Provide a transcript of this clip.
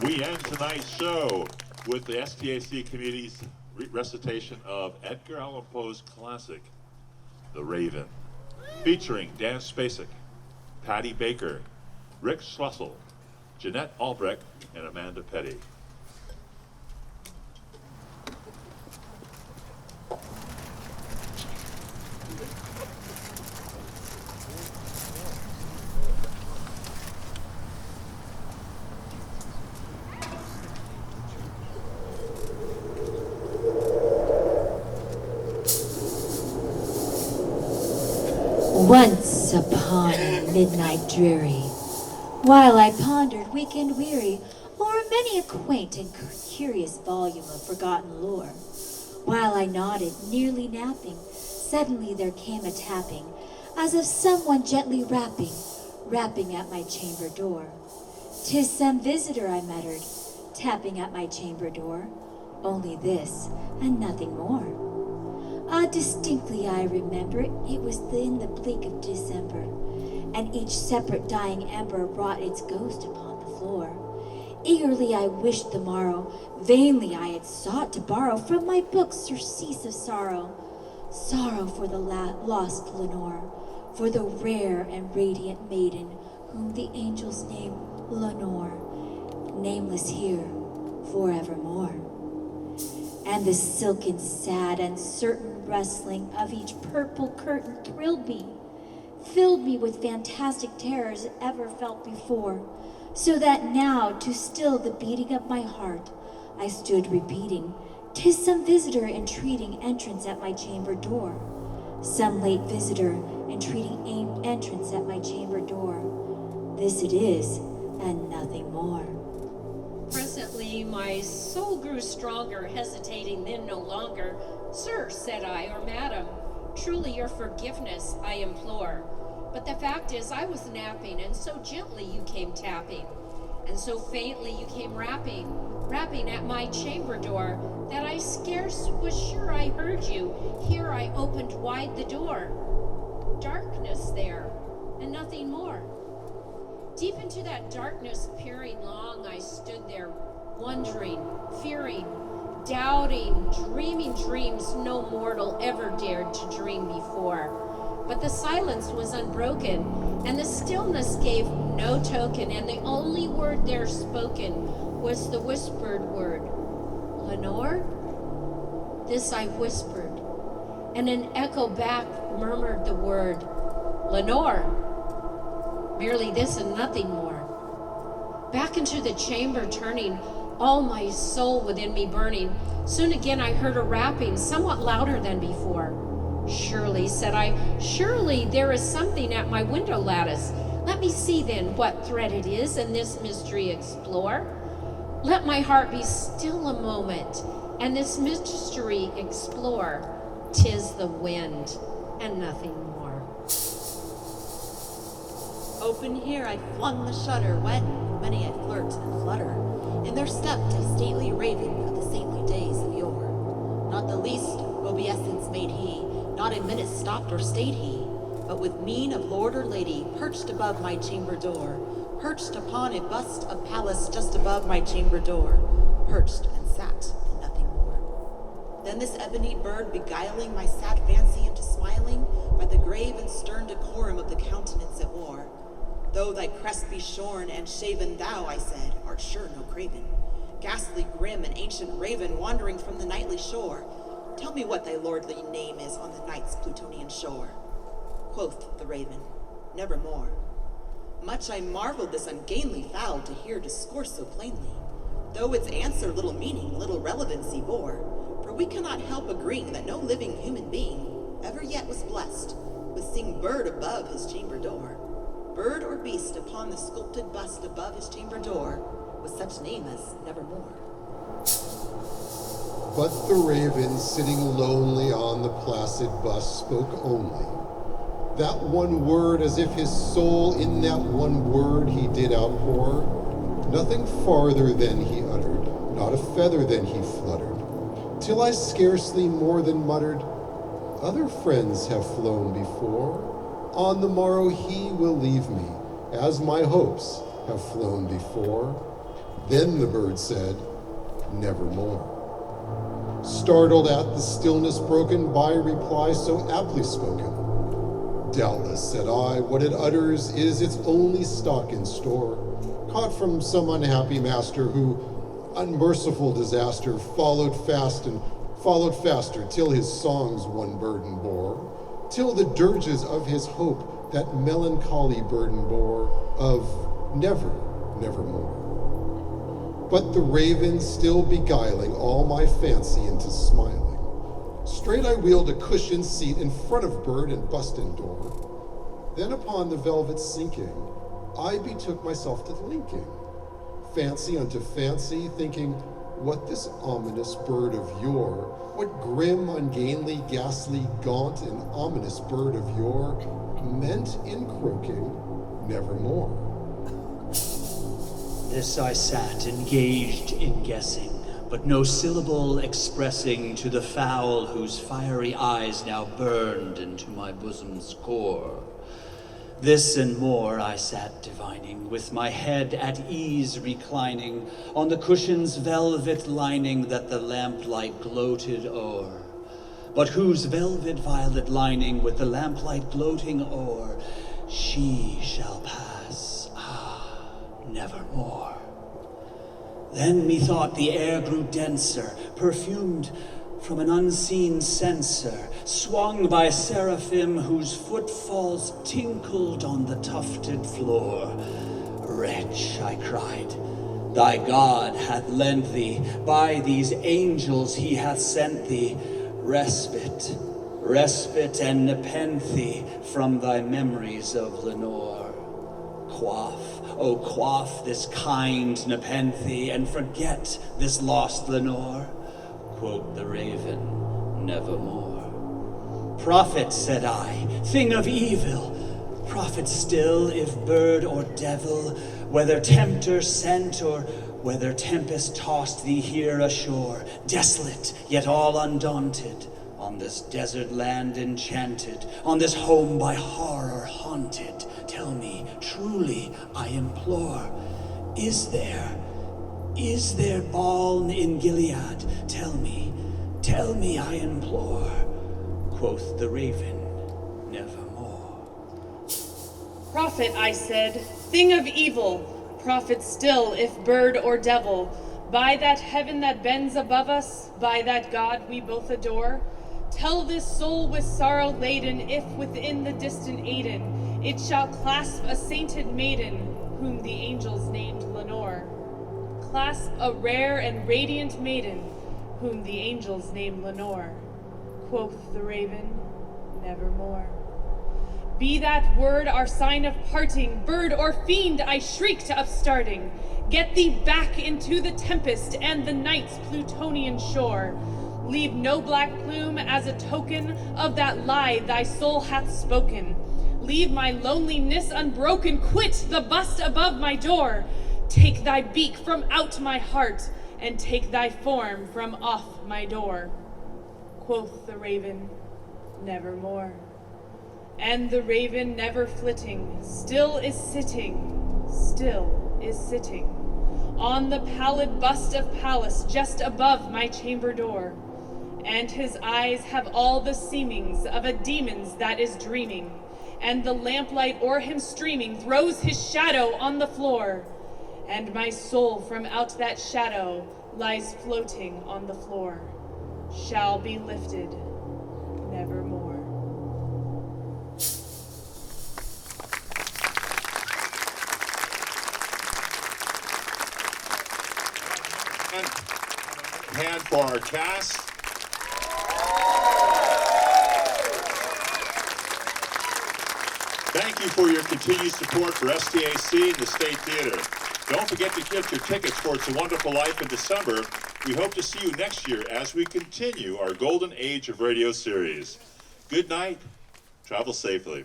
We end tonight's show with the STAC committee's recitation of Edgar Allan Poe's classic, The Raven, featuring Dan Spacek, Patty Baker, Rick Schlussel, Jeanette Albrecht, and Amanda Petty. Once upon a midnight dreary, while I pondered weak and weary o'er many a quaint and curious volume of forgotten lore, while I nodded, nearly napping, suddenly there came a tapping, as of someone gently rapping at my chamber door. "'Tis some visitor," I muttered, tapping at my chamber door. Only this, and nothing more. Distinctly I remember, it was in the bleak of December, and each separate dying ember brought its ghost upon the floor. Eagerly I wished the morrow, vainly I had sought to borrow from my books surcease of sorrow. Sorrow for the lost Lenore, for the rare and radiant maiden whom the angels name Lenore, nameless here forevermore. And the silken, sad, uncertain rustling of each purple curtain thrilled me, filled me with fantastic terrors ever felt before, so that now, to still the beating of my heart, I stood repeating, "'Tis some visitor entreating entrance at my chamber door, some late visitor entreating entrance at my chamber door. This it is, and nothing more." Presently my soul grew stronger, hesitating then no longer. "Sir," said I, "or madam, truly your forgiveness I implore. But the fact is I was napping, and so gently you came tapping, and so faintly you came rapping at my chamber door, that I scarce was sure I heard you. Here I opened wide the door. Darkness there, and nothing more. Deep into that darkness peering long, I stood there, wondering, fearing, doubting, dreaming dreams no mortal ever dared to dream before. But the silence was unbroken, and the stillness gave no token, and the only word there spoken was the whispered word, "Lenore?" This I whispered, and an echo back murmured the word, "Lenore." Merely this and nothing more. Back into the chamber turning, all my soul within me burning, soon again I heard a rapping, somewhat louder than before. "Surely," said I, "surely there is something at my window lattice. Let me see then what thread it is, and this mystery explore. Let my heart be still a moment, and this mystery explore. 'Tis the wind, and nothing more." Open here I flung the shutter, when many a flirt and flutter in there stepped a stately raven of the saintly days of yore. Not the least obeisance made he, not a minute stopped or stayed he, but with mien of lord or lady perched above my chamber door, perched upon a bust of Pallas just above my chamber door, perched and sat, and nothing more. Then this ebony bird beguiling my sad fancy into smiling by the grave and stern decorum of the countenance it wore. "Though thy crest be shorn and shaven, thou," I said, "art sure no craven, ghastly, grim, and ancient raven wandering from the nightly shore. Tell me what thy lordly name is on the night's Plutonian shore." Quoth the raven, "Nevermore." Much I marveled this ungainly fowl to hear discourse so plainly, though its answer little meaning, little relevancy bore, for we cannot help agreeing that no living human being ever yet was blessed with seeing bird above his chamber door, bird or beast upon the sculpted bust above his chamber door, with such name as Nevermore. But the raven, sitting lonely on the placid bust, spoke only that one word, as if his soul in that one word he did outpour. Nothing farther than he uttered, not a feather than he fluttered, till I scarcely more than muttered, "Other friends have flown before. On the morrow he will leave me, as my hopes have flown before." Then the bird said, nevermore. Startled at the stillness broken by a reply so aptly spoken. Doubtless, said I, what it utters is its only stock in store, caught from some unhappy master who, unmerciful disaster, followed faster till his songs one burden bore, till the dirges of his hope that melancholy burden bore of never, nevermore. But the raven still beguiling all my fancy into smiling. Straight I wheeled a cushioned seat in front of bird and bustin' door. Then upon the velvet sinking, I betook myself to linking. Fancy unto fancy, thinking, what this ominous bird of yore, what grim, ungainly, ghastly, gaunt, and ominous bird of yore meant in croaking nevermore. This I sat engaged in guessing, but no syllable expressing to the fowl whose fiery eyes now burned into my bosom's core. This and more I sat divining, with my head at ease reclining on the cushion's velvet lining that the lamplight gloated o'er, but whose velvet violet lining with the lamplight gloating o'er, she shall pass, nevermore. Then methought the air grew denser, perfumed from an unseen censer, swung by seraphim whose footfalls tinkled on the tufted floor. Wretch, I cried, thy God hath lent thee, by these angels he hath sent thee, respite, respite and nepenthe from thy memories of Lenore. Quaff, oh quaff this kind nepenthe, and forget this lost Lenore. Quoth the raven, nevermore. Prophet, said I, thing of evil, prophet still, if bird or devil, whether tempter sent or whether tempest tossed thee here ashore, desolate, yet all undaunted, on this desert land enchanted, on this home by horror haunted, tell me, truly, I implore, is there balm in Gilead? Tell me, I implore. Quoth the raven, nevermore. Prophet, I said, thing of evil, prophet still, if bird or devil, by that heaven that bends above us, by that God we both adore, tell this soul with sorrow laden, if within the distant Aidenn it shall clasp a sainted maiden, whom the angels named Lenore. Clasp a rare and radiant maiden, whom the angels named Lenore. Quoth the raven, nevermore. Be that word our sign of parting, bird or fiend, I shrieked upstarting. Get thee back into the tempest and the night's Plutonian shore. Leave no black plume as a token of that lie thy soul hath spoken. Leave my loneliness unbroken, quit the bust above my door. Take thy beak from out my heart, and take thy form from off my door. Quoth the raven, nevermore. And the raven never flitting, still is sitting, on the pallid bust of Pallas just above my chamber door. And his eyes have all the seemings of a demon's that is dreaming, and the lamplight o'er him streaming throws his shadow on the floor, and my soul from out that shadow lies floating on the floor, shall be lifted nevermore. Hand for our cast. Thank you for your continued support for STAC and the State Theater. Don't forget to get your tickets for It's a Wonderful Life in December. We hope to see you next year as we continue our Golden Age of Radio series. Good night. Travel safely.